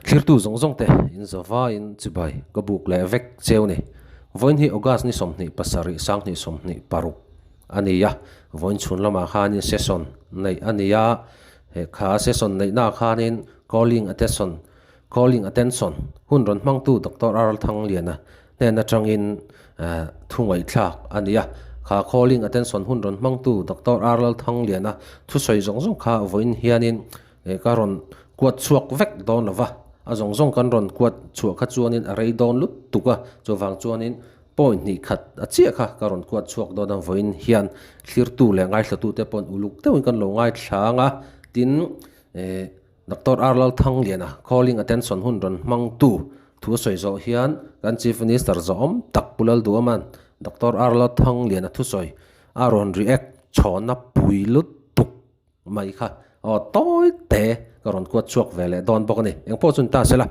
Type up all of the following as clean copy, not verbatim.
thlir tu zong zong te in zawa in chibai ka buk le vek cheu ni voin hi ogas ni somni pasari sang ni somni paruk ania voin chhun lama khanin session nei ania he kha session nei na khanin calling attention hun ron mang tu Dr. Aral Thang liana ne na tangin thungai thlak ania kha calling attention hun ron mang tu Dr. Aral Thang liana thu soi zong zong kha voin hianin karon kuat chuak vek don lova a zong zong kan ron kuat chuak kha chuanin a rei don lut tuka chowang chuanin point ni khat a chia kha karon kuat chuak don ang voin hian thlir tu le ngai thla tu te pon uluk tewin kan lo ngai thlanga tin Dr. Aral Thang liana calling attention hun ron mang tu thu soi zo hian kan chief minister zom tak pulal duaman Dr. Aral Thang liana thu soi aron react chona puilut tuk mai kha toy te karon kuat chuak vele don bokani eng po chun ta sela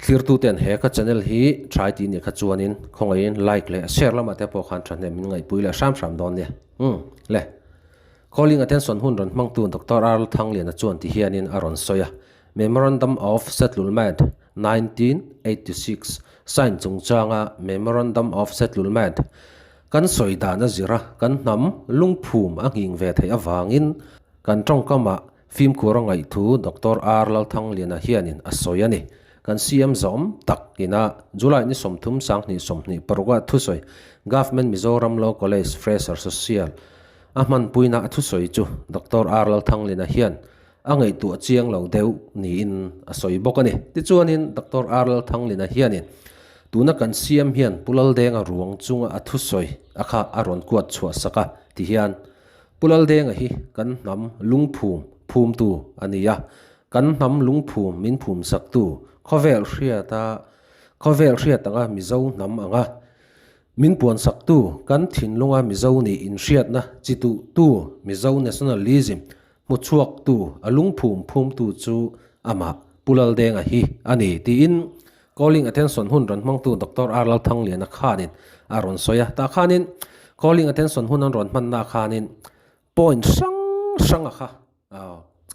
clear tu ten he ka channel hi try ti ni kha chuanin khongain like le share lama te po khan thane min ngai puila sham don ne le calling attention hun ron mang tu Dr. Aral Thang liana chuan ti hianin aron soya memorandum of settlement 1986 sign chungchanga memorandum of settlement kan soida na zira kan nam lungphum anging ve thei awangin kan tong kama film kurangai thu Dr. Aral Thang liana hianin asoyani kan CM zom takina July ni somthum sang ni somni paruga thusoi government Mizoram Law College fresher social ahman puina thusoi chu Dr. Aral Thang liana hian angai tu chiang lo deu ni in asoi bokani ti chuanin Dr. Aral Thang liana hianin tuna kan CM hian pulal denga ruang chunga athusoi akha aron kuat chua saka ti hian pulal denga hi kan nam lungphum tu ania kan nam lungphum min phum sak tu khovel hriata nga mizo nam anga min puan sak tu kan thin lunga mizo ni in hriat na chitu tu mizo nationalism mu chuak tu alungphum tu chu ama pulal denga hi ani ti in calling attention hun ron mang tu Dr. Aral Thang liana khanin aron soya ta khanin calling attention hun an ron man na khanin point sang kha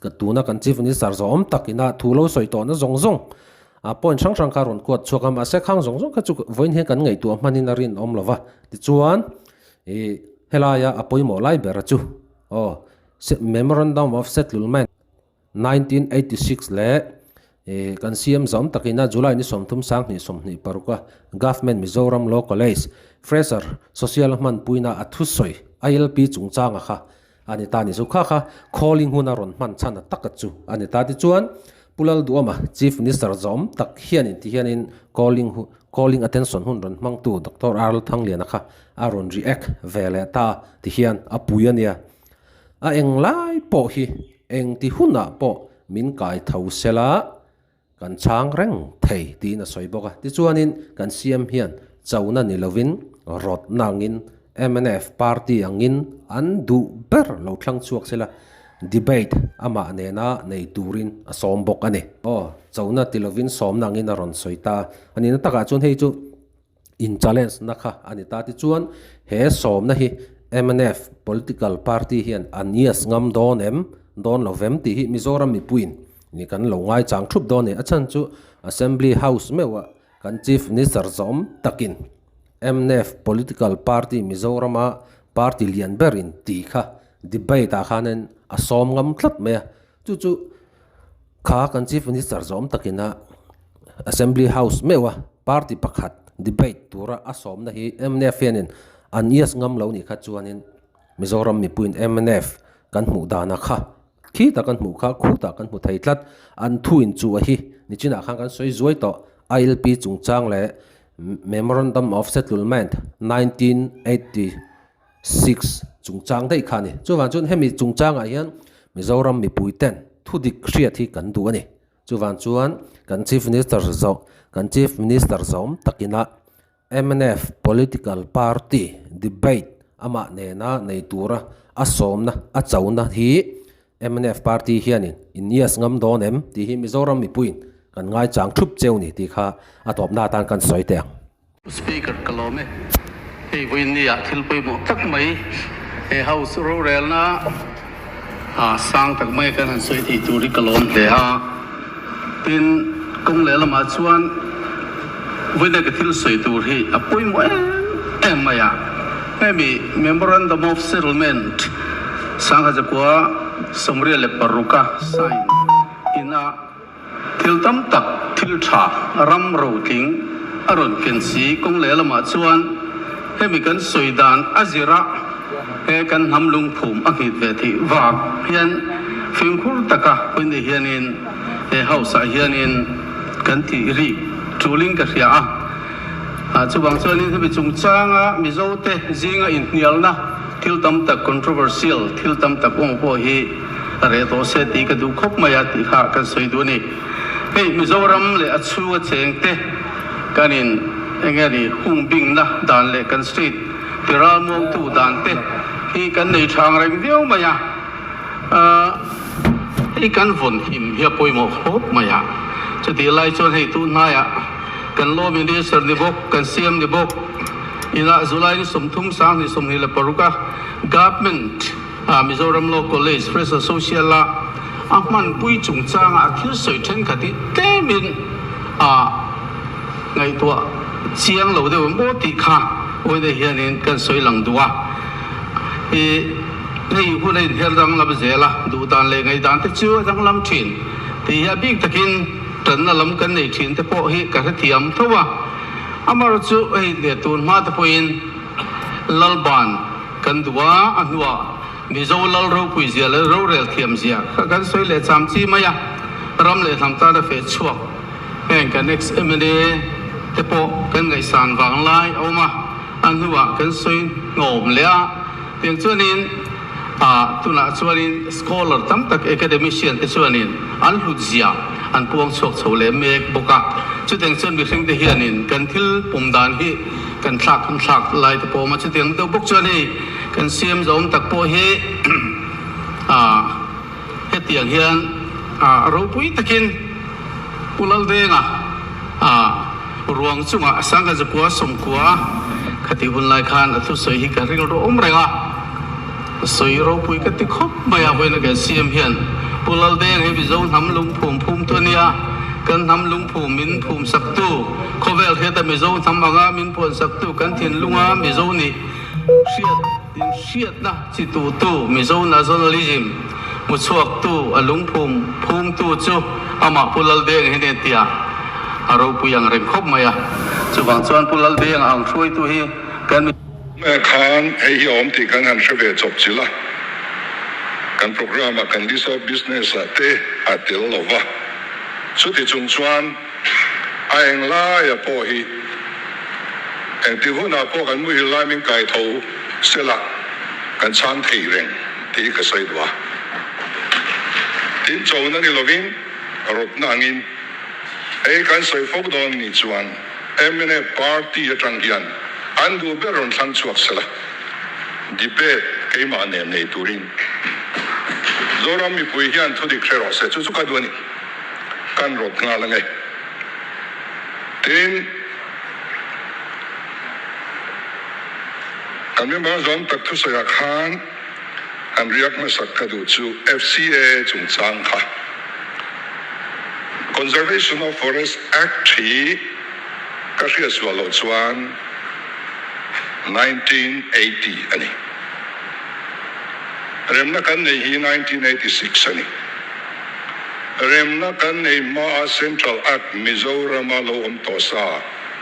ka tuna kan chief minister zom takina thulo soi to na zong zong a point sang karon kuat chuakam ase khang zong zong ka chu voin he kan ngai tu manin arin om lova ti chuan helaya apoimo lai ber chu memorandum of settlement 1986 le kan CM zom takina July ni somthum sang ni somni paruka government Mizoram Law College fresher social man puina athusoi ILP chungchanga kha ani ta ni su kha calling hunaron man chana takachu ani ta ti chuan pulal duama chief minister zom tak hianin ti hianin calling attention hun ron mang tu Dr. Aral Thang liana kha aron react vele ta ti hian apuyania a eng lai po hi eng ti huna po min kai thausela kan chang reng thei ti na soiboka ti chuanin kan CM hian chauna ni lovin rot nangin MNF party angin an du ber lo thlang chuak sela debate ama nena nei turin asom bok ani chauna ti lovin som nangin aron soita ani na taka chun hei chu in challenge na kha ani ta ti chuan he som na hi MNF political party hian anias ngam don lovem ti hi Mizoram mi puin ni kan lo ngai chang thup don ni achan chu assembly house mewa kan chief minister zom takin MNF political party Mizorama party lian berin ti kha debate a khanen asom ngam thlat me chu kha kan chief minister zom takina assembly house mewa party pakhat debate tura asom na hi MNF yanin anias ngam lo ni kha chuanin Mizoram mi puin MNF kan mu dana kha khi ta kan mu kha khu ta kan mu thai tlat an thu in chu a hi ni china khang kan soi zuai to ILP chungchang le memorandum of settlement 1986 chungchang dei khani chuwan chun hemi chungchang a hian Mizoram mi puiten thu dik hriat hi kan du ani chuwan chuan kan chief minister zom takina MNF political party debate ama nena nei tura asomna a chauna hi MNF party hianin inias ngam donem ti hi Mizoram mi puin kan ngai chang thup cheuni ti kha atop na tan kan soiteng speaker kalome he winia thilpui mo tak mai he house rural na sang tak mai kan soi ti turi kalom le ha tin công lẽ là mà chuan với cái thil soi tu hi apoi mo em maya maybe memorandum of settlement sang ha kwa somria le paruka sign ina thil tam tak thil tha ram ro ting aron ken si công lẽ là mà chuan hemi kan soi dan azira he kan hamlung phum a hit ve thi wak hian phim khur taka pin hianin he house hianin kan ti ri chuling ka ria a chuwang chuan in hemi chung changa mizo te zinga in nial na thil tam tak controversial thil tam tak ong po hi re to se ti ka du khop maya ti kha kan soi du ni hei mizoram le achu cheng te kanin engari hung bing na dan le kan street tiral mong tu dan te hi kan nei thang reng viau maya hi kan von him hi poi mo hop maya chati lai chon hei tu na ya kan lo mi ni ser ni bok kan siam ni bok ina zulai ni somthum sang ni som ni la paruka government Mizoram Law College Fresh Social la man pui chung chang a thil soi then khati temin ngai tua chiang lo de mo ti kha oi de hianin kan soi lang duwa nei hu nei her dang la bezela du dan le ngai dan te chu dang lam thin ti ya big takin tan na lam kan nei thin te po hi ka thiam thowa amar chu ei le tun ma te poin lalban kan duwa anwa mizo lal ro pui zia le ro rel thiam zia kan soi le cham chi maya ram le tham ta da fe chuak en kan next emene te po kan ngai san wang lai oma anwa kan soi ngom le a tiang chuanin tuna chuanin scholar tam tak academician te chuanin an hlut zia an puang chok chole mek boka chu teng chon bi hring te hianin kan thil pumdan hi kan thak lai te po ma chu teng to bok chuani kan siam zom tak po hi he tiang hian ro pui takin pulal denga ruang chunga sanga zakwa somkwa khati hun lai khan athu soi hi ka ring ro om renga soi ro pui ka ti khop maya boina ka siam hian pulal deng he bi zon ham lung phum to nia kan ham lung phum min phum saktu khovel he ta mi zon tham anga min phun saktu kan thin lunga mi zon ni siat na chi tu mi zon nationalism mu chuak tu alung phum tu chu ama pulal deng he ne tia aro puyang rem khop maya chuwang chuan pulal deng ang throi tu hi kan khan hei hi om ti kan han shave chop chila kan program kan disa business ate atil lova chuti chung chuan aeng la ya po hi eng ti huna po kan mu hi lai min kai tho sela kan chan thei reng ti ka sai dwa tin chau na ni lovin rop na angin ei kan sai fok don ni chuan emene party atang hian andu beron thang chuak sela debate keima ne nei turin zoram mi pui hian thudi khrero se chu ka duani kan rot nga la ngai tin kan member zon tak thu soya khan an riak ma sak ka du chu FCA chung chang kha Conservation of Forest Act hi ka ria swalo chuan 1980 ani remna kan nei hi 1986 ani remna kan nei ma Central Act Mizoram lo om tosa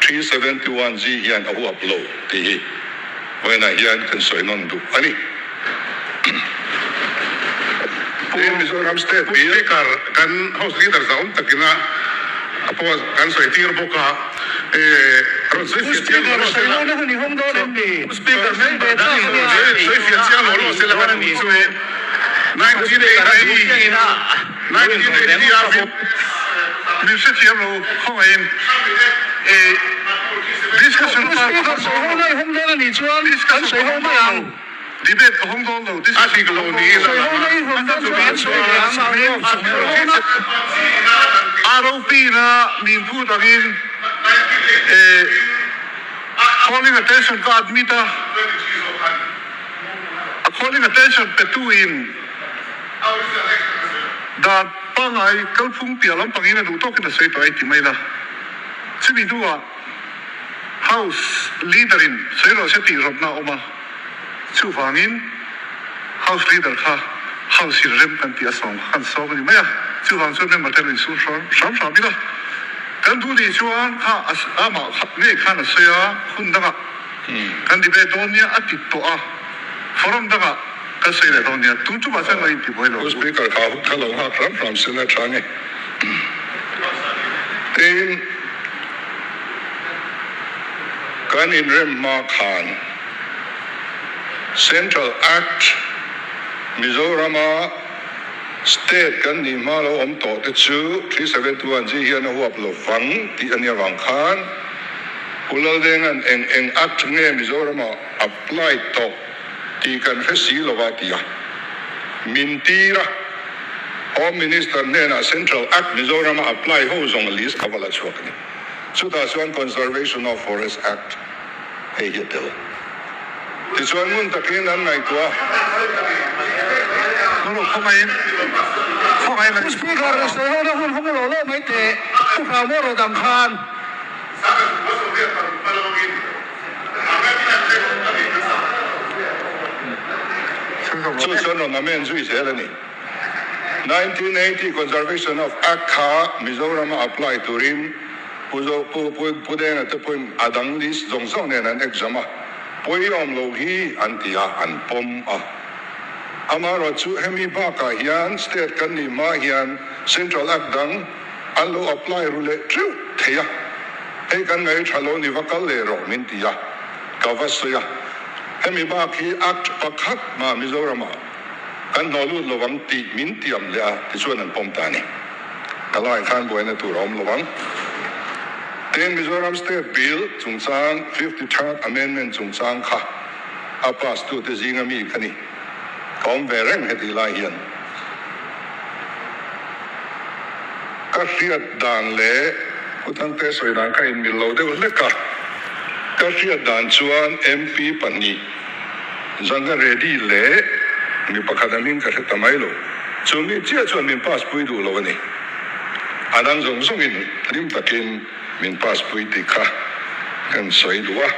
371 g hian ahu upload ti hi when I hian kan soinon du ani in Mizoram State speaker kan house leader sa takina apo kan soi tir boka speaker ni hom do ni speaker men be ta soi fiacian lo se la kan ni soi 1980 ni se tiam lo khoin discussion speaker so hom do ni chuan kan soi hom yang debate ko hong kong lo this article lo ni ROP na ni pu tagin calling attention ka admita calling attention to in that pangai kalphung pialam pangina du to kina sei to ai ti mai la chimi duwa house leader in seiro se ti robna oma chu wangin house leader kha house rem kan ti asong khan so ni maya chu wang chu ne matel in su sham bi la kan du di chuan kha ama ne khan se ya hun daga kan di be donia ati to a forum daga ka sei le donia tu chu ba sa ngai ti boilo speaker kha hello ha from sena change in kan in rem ma khan Central Act Mizoram State kan ni ma lo om to te chu 371 ji hian a huap lo wang ti ania wang khan ulal dengan eng act nge Mizoram apply to ti kan fesi lo wa ti mintira Home Minister nena Central Act Mizoram apply ho zong list kavala chokni chuta chuan Conservation of Forest Act hei hiatel ti chuan mun takin an ngai tua no khomai la speaker se ho na hun lo lo mai te ku kha mo ro dam khan chu chuan no namen zui se la ni 1980 Conservation of Act kha Mizoram apply to rim puzo pu den at point adang list zong zong nen an exam poiom lo hi antia an pom amaro chu hemi ba ka hian state kan ni ma hian Central Act dang allo apply rule tru theya ei kan ngai thalo ni vakal le ro min tia ka vasya hemi ba ki act pakhat ma Mizoram kan nolu lo wang ti min tiam le ti chuan an pom ta ni kalai khan boina tu rom lo wang ten Mizoram State Bill chungchang 53rd Amendment chungchang kha pass tu te zinga mi khani kom vereng heti la hian ka riat dan le utang te soi dan ka in mi lo de le ka riat dan chuan MP pani zanga ready le mi pakadamin ka tamai lo chumi chia chuan min pass pui du lo ni adang zong zong in lim takin min pass pui ti kha kan soi duwa